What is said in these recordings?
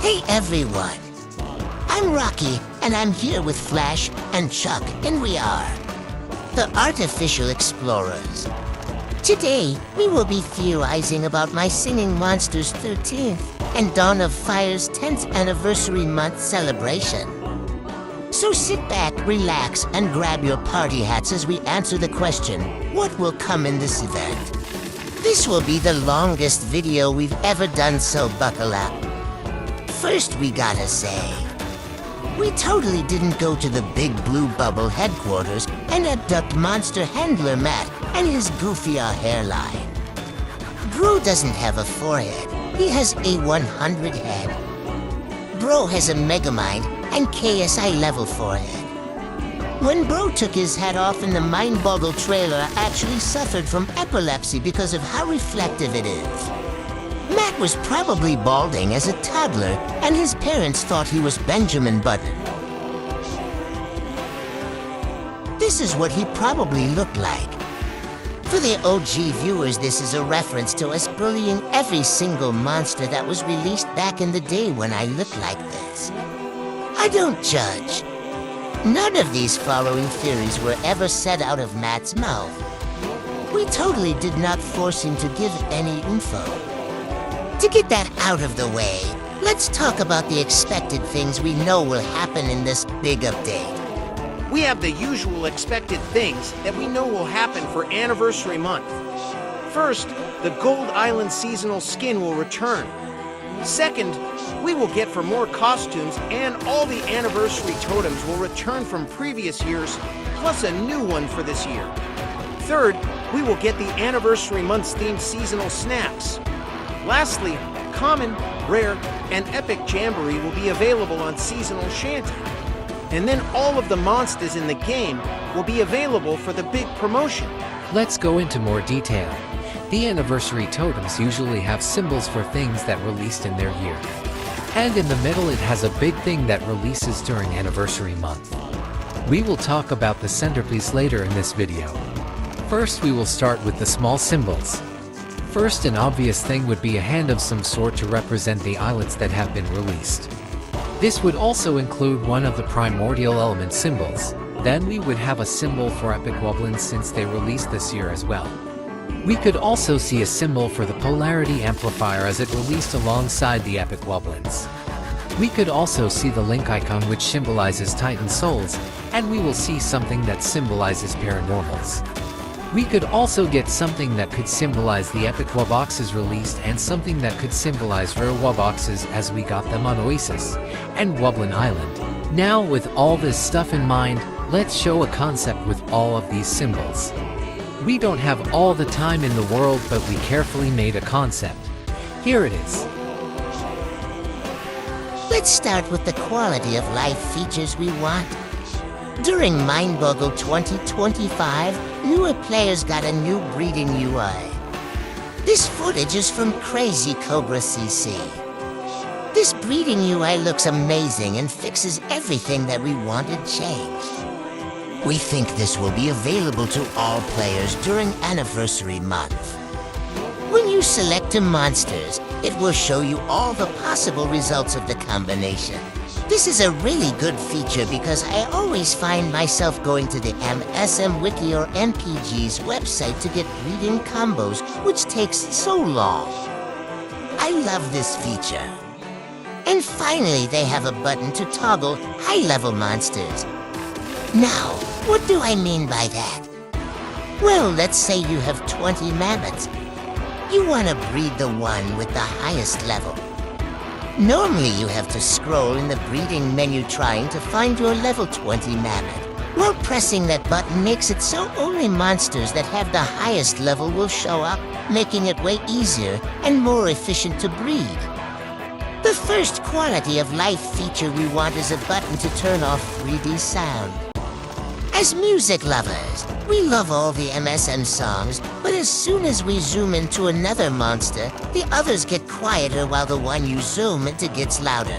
Hey everyone, I'm Rocky, and I'm here with Flash and Chuck, and we are the Artificial Explorers. Today, we will be theorizing about My Singing Monsters 13th and Dawn of Fire's 10th anniversary month celebration. So sit back, relax, and grab your party hats as we answer the question, what will come in this event? This will be the longest video we've ever done, so buckle up. First, we gotta say, we totally didn't go to the Big Blue Bubble headquarters and abduct Monster Handler Matt and his goofier hairline. Bro doesn't have a forehead, he has a 100 head. Bro has a Megamind and KSI level forehead. When Bro took his hat off in the Mind Boggle trailer, actually suffered from epilepsy because of how reflective it is. Matt was probably balding as a toddler, and his parents thought he was Benjamin Button. This is what he probably looked like. For the OG viewers, this is a reference to us bullying every single monster that was released back in the day when I looked like this. I don't judge. None of these following theories were ever said out of Matt's mouth. We totally did not force him to give any info. To get that out of the way, let's talk about the expected things we know will happen in this big update. We have the usual expected things that we know will happen for Anniversary Month. First, the Gold Island seasonal skin will return. Second, we will get for more costumes, and all the anniversary totems will return from previous years, plus a new one for this year. Third, we will get the Anniversary Month's themed seasonal snacks. Lastly, Common, Rare, and Epic Jamboree will be available on Seasonal Shanty. And then all of the monsters in the game will be available for the big promotion. Let's go into more detail. The anniversary totems usually have symbols for things that released in their year. And in the middle it has a big thing that releases during Anniversary Month. We will talk about the centerpiece later in this video. First, we will start with the small symbols. First, an obvious thing would be a hand of some sort to represent the islets that have been released. This would also include one of the primordial element symbols. Then we would have a symbol for epic wobblins since they released this year as well. We could also see a symbol for the polarity amplifier as it released alongside the epic wobblins. We could also see the link icon which symbolizes Titan souls, and we will see something that symbolizes paranormals. We could also get something that could symbolize the epic wubboxes released and something that could symbolize rare wubboxes as we got them on Oasis and Wobblin Island. Now, with all this stuff in mind, let's show a concept with all of these symbols. We don't have all the time in the world, but we carefully made a concept. Here it is. Let's start with the quality of life features we want. During Mindboggle 2025, newer players got a new breeding UI. This footage is from Crazy Cobra CC. This breeding UI looks amazing and fixes everything that we wanted changed. We think this will be available to all players during Anniversary Month. When you select the monsters, it will show you all the possible results of the combination. This is a really good feature because I always find myself going to the MSM Wiki or MPG's website to get breeding combos, which takes so long. I love this feature. And finally, they have a button to toggle high-level monsters. Now, what do I mean by that? Well, let's say you have 20 mammoths. You want to breed the one with the highest level. Normally, you have to scroll in the breeding menu trying to find your level 20 mammoth. Well, pressing that button makes it so only monsters that have the highest level will show up, making it way easier and more efficient to breed. The first quality of life feature we want is a button to turn off 3D sound. As music lovers, we love all the MSM songs, but as soon as we zoom into another monster, the others get quieter while the one you zoom into gets louder.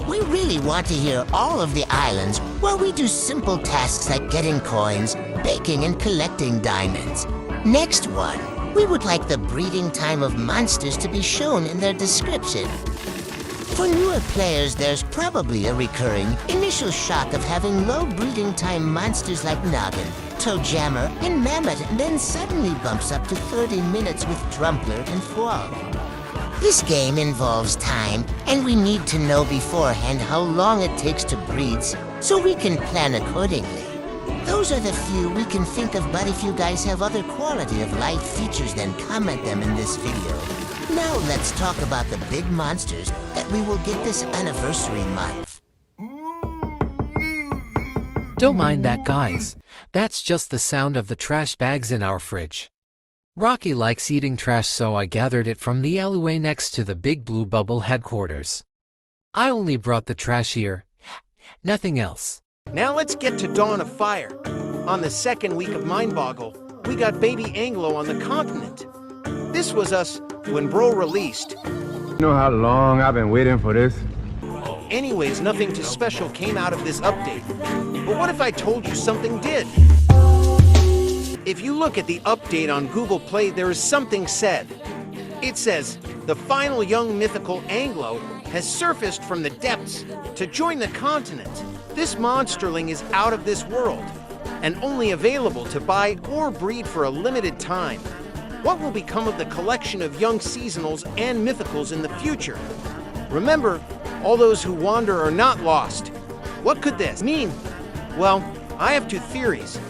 We really want to hear all of the islands while we do simple tasks like getting coins, baking, and collecting diamonds. Next one, we would like the breeding time of monsters to be shown in their description. For newer players, there's probably a recurring initial shock of having low breeding time monsters like Noggin, Toejammer, and Mammoth, and then suddenly bumps up to 30 minutes with Trumpler and Fall. This game involves time, and we need to know beforehand how long it takes to breed so we can plan accordingly. Those are the few we can think of, but if you guys have other quality of life features, then comment them in this video. Now let's talk about the big monsters that we will get this anniversary month. Don't mind that, guys. That's just the sound of the trash bags in our fridge. Rocky likes eating trash, so I gathered it from the alleyway next to the Big Blue Bubble headquarters. I only brought the trash here, nothing else. Now let's get to Dawn of Fire. On the second week of Mindboggle, we got Baby Anglo on the continent. This was us when Bro released. You know how long I've been waiting for this? Anyways, nothing too special came out of this update. But what if I told you something did? If you look at the update on Google Play, there is something said. It says, the final young mythical Anglo has surfaced from the depths to join the continent. This monsterling is out of this world and only available to buy or breed for a limited time. What will become of the collection of young seasonals and mythicals in the future? Remember, all those who wander are not lost. What could this mean? Well, I have two theories.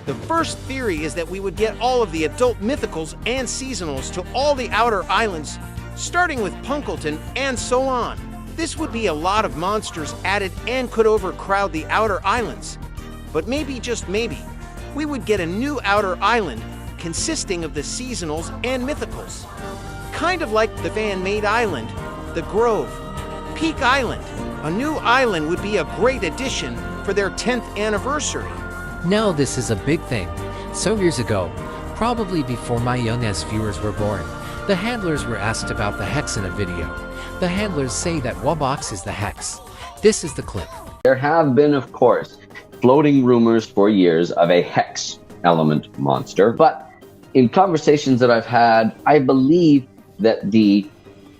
The first theory is that we would get all of the adult mythicals and seasonals to all the outer islands, starting with Punkleton and so on. This would be a lot of monsters added and could overcrowd the outer islands. But maybe, just maybe, we would get a new outer island consisting of the seasonals and mythicals. Kind of like the fan-made island, the Grove, Peak Island. A new island would be a great addition for their 10th anniversary. Now this is a big thing. So years ago, probably before my young-ass viewers were born, the handlers were asked about the hex in a video. The handlers say that wubbox is the hex. This is the clip. There have been, of course, floating rumors for years of a hex element monster, but in conversations that I've had, I believe that the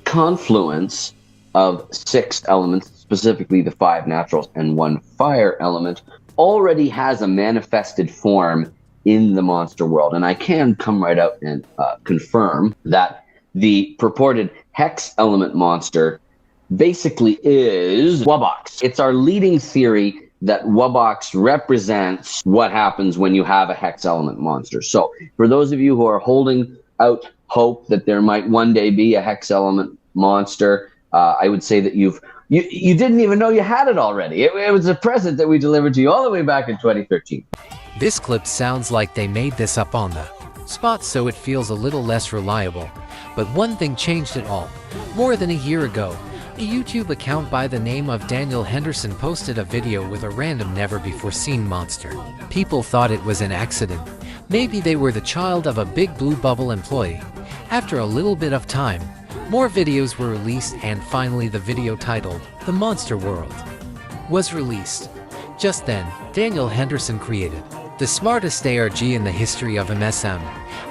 confluence of 6 elements, specifically the 5 naturals and 1 fire element, already has a manifested form in the monster world. And I can come right out and confirm that the purported hex element monster basically is wubbox. It's our leading theory that wubbox represents what happens when you have a hex element monster. So for those of you who are holding out hope that there might one day be a hex element monster, I would say that you didn't even know you had it already. It was a present that we delivered to you all the way back in 2013. This clip sounds like they made this up on the spot, so it feels a little less reliable. But one thing changed it all. More than a year ago, a YouTube account by the name of Daniel Henderson posted a video with a random never-before-seen monster. People thought it was an accident. Maybe they were the child of a Big Blue Bubble employee. After a little bit of time, more videos were released, and finally the video titled The Monster World was released. Just then, Daniel Henderson created the smartest ARG in the history of MSM,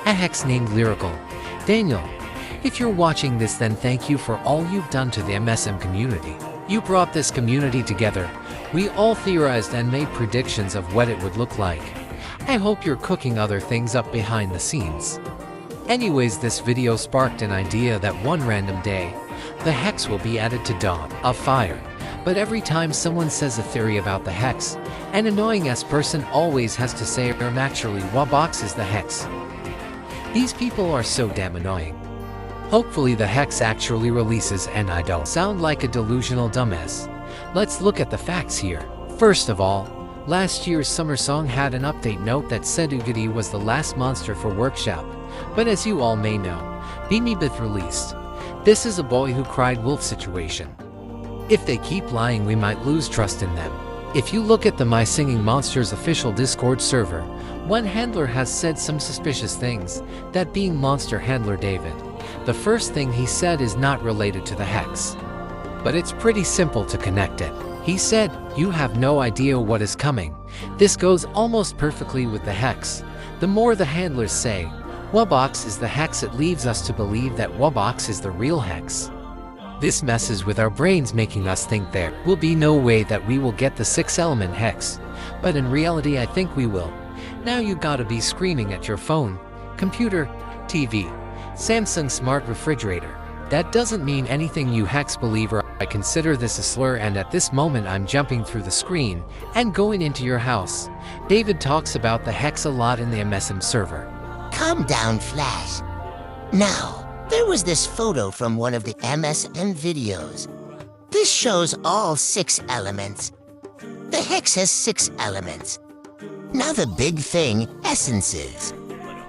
a hex named Lyrricle. Daniel, if you're watching this, then thank you for all you've done to the MSM community. You brought this community together. We all theorized and made predictions of what it would look like. I hope you're cooking other things up behind the scenes. Anyways, this video sparked an idea that one random day, the hex will be added to Dawn of Fire. But every time someone says a theory about the hex, an annoying-ass person always has to say, naturally, wubbox is the hex. These people are so damn annoying. Hopefully the hex actually releases and I don't sound like a delusional dumbass. Let's look at the facts here. First of all, last year's summer song had an update note that said Ugity was the last monster for Workshop. But as you all may know, Meebkin released. This is a boy who cried wolf situation. If they keep lying, we might lose trust in them. If you look at the My Singing Monsters official Discord server, one handler has said some suspicious things, that being monster handler David. The first thing he said is not related to the hex. But it's pretty simple to connect it. He said, you have no idea what is coming. This goes almost perfectly with the hex. The more the handlers say, wubbox is the hex, it leaves us to believe that wubbox is the real hex. This messes with our brains, making us think there will be no way that we will get the 6-element hex. But in reality, I think we will. Now you gotta be screaming at your phone, computer, TV, Samsung smart refrigerator. That doesn't mean anything, you hex believer. I consider this a slur, and at this moment I'm jumping through the screen and going into your house. David talks about the hex a lot in the MSM server. Calm down, Flash. Now, there was this photo from one of the MSM videos. This shows all 6 elements. The hex has 6 elements. Now the big thing, essences.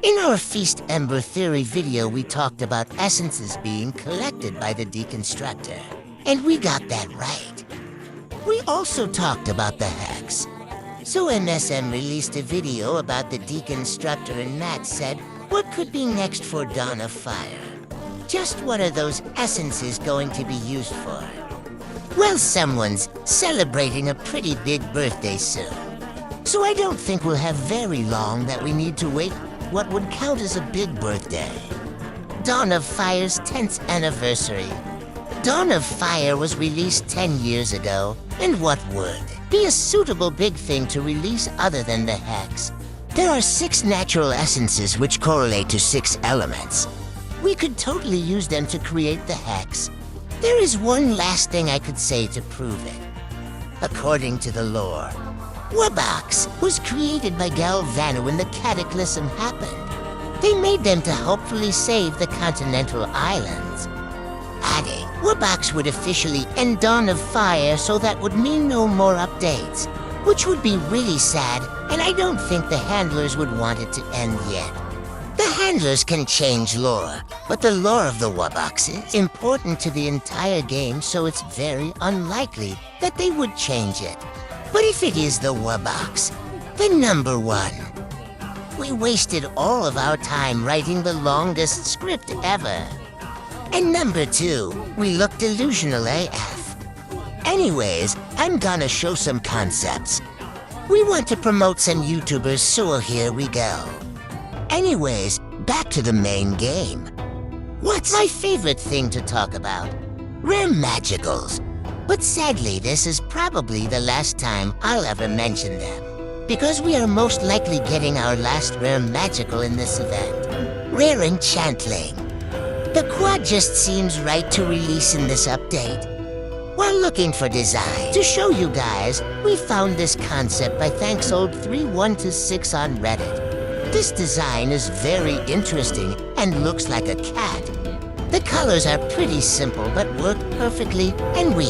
In our Feast Ember Theory video, we talked about essences being collected by the deconstructor, and we got that right. We also talked about the hex. So MSM released a video about the deconstructor, and Matt said, what could be next for Dawn of Fire? Just what are those essences going to be used for? Well, someone's celebrating a pretty big birthday soon. So I don't think we'll have very long that we need to wait what would count as a big birthday. Dawn of Fire's 10th anniversary. Dawn of Fire was released 10 years ago, and what would be a suitable big thing to release other than the hex? There are 6 natural essences which correlate to 6 elements. We could totally use them to create the hex. There is one last thing I could say to prove it. According to the lore, wubbox was created by Galvano when the cataclysm happened. They made them to hopefully save the continental islands. Adding wubbox would officially end Dawn of Fire, so that would mean no more updates, which would be really sad, and I don't think the handlers would want it to end yet. The handlers can change lore, but the lore of the wubbox is important to the entire game, so it's very unlikely that they would change it. But if it is the wubbox, the number 1. We wasted all of our time writing the longest script ever. And number 2, we look delusional AF. Anyways, I'm gonna show some concepts. We want to promote some YouTubers, so here we go. Anyways, back to the main game. What's my favorite thing to talk about? Rare magicals. But sadly, this is probably the last time I'll ever mention them, because we are most likely getting our last rare magical in this event. Rare enchantling. The quad just seems right to release in this update. While looking for design to show you guys, we found this concept by ThanksOld312 on Reddit. This design is very interesting and looks like a cat. The colors are pretty simple but work perfectly, and we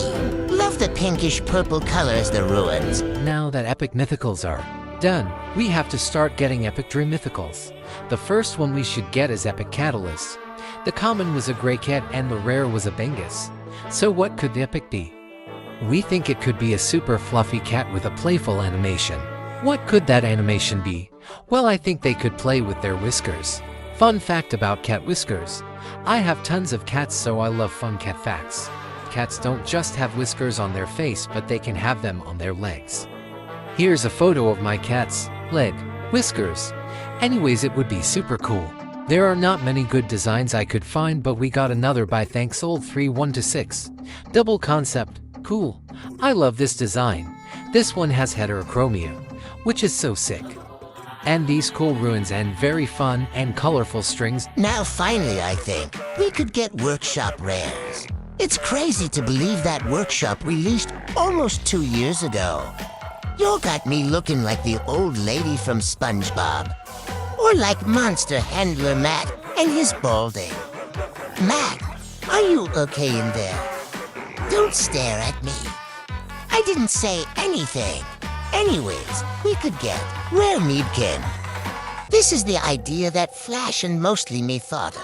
love the pinkish purple color as the ruins. Now that epic mythicals are done, we have to start getting epic dream mythicals. The first one we should get is Epic Catalyst. The common was a gray cat and the rare was a Bengus. So what could the epic be? We think it could be a super fluffy cat with a playful animation. What could that animation be? Well, I think they could play with their whiskers. Fun fact about cat whiskers. I have tons of cats, so I love fun cat facts. Cats don't just have whiskers on their face, but they can have them on their legs. Here's a photo of my cat's leg whiskers. Anyways, it would be super cool. There are not many good designs I could find, but we got another by ThanksOld312. Double concept, cool. I love this design. This one has heterochromia, which is so sick. And these cool ruins and very fun and colorful strings. Now finally, I think, we could get workshop rares. It's crazy to believe that workshop released almost 2 years ago. You got me looking like the old lady from SpongeBob. Or like Monster Handler Matt and his balding. Matt, are you okay in there? Don't stare at me. I didn't say anything. Anyways, we could get rare Meebkin. This is the idea that Flash and mostly me thought of.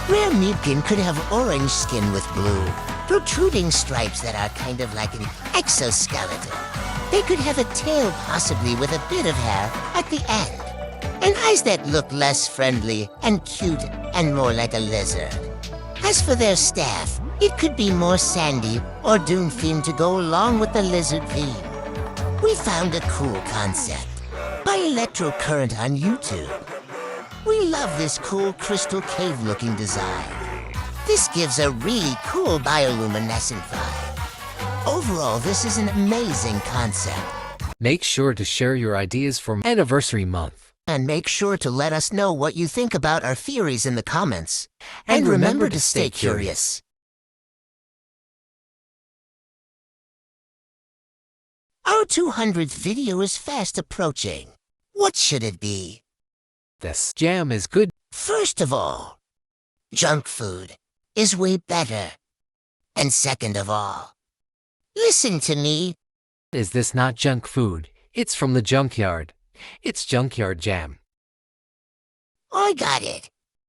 Rare Meebkin could have orange skin with blue, protruding stripes that are kind of like an exoskeleton. They could have a tail, possibly with a bit of hair at the end, and eyes that look less friendly and cute and more like a lizard. As for their staff, it could be more sandy or Doom themed to go along with the lizard theme. We found a cool concept by Electrocurrent on YouTube. We love this cool crystal cave looking design. This gives a really cool bioluminescent vibe. Overall, this is an amazing concept. Make sure to share your ideas for Anniversary Month. And make sure to let us know what you think about our theories in the comments. And remember to stay curious. Our 200th video is fast approaching. What should it be? This jam is good. First of all, junk food is way better. And second of all, listen to me. Is this not junk food? It's from the junkyard. It's junkyard jam. I got it.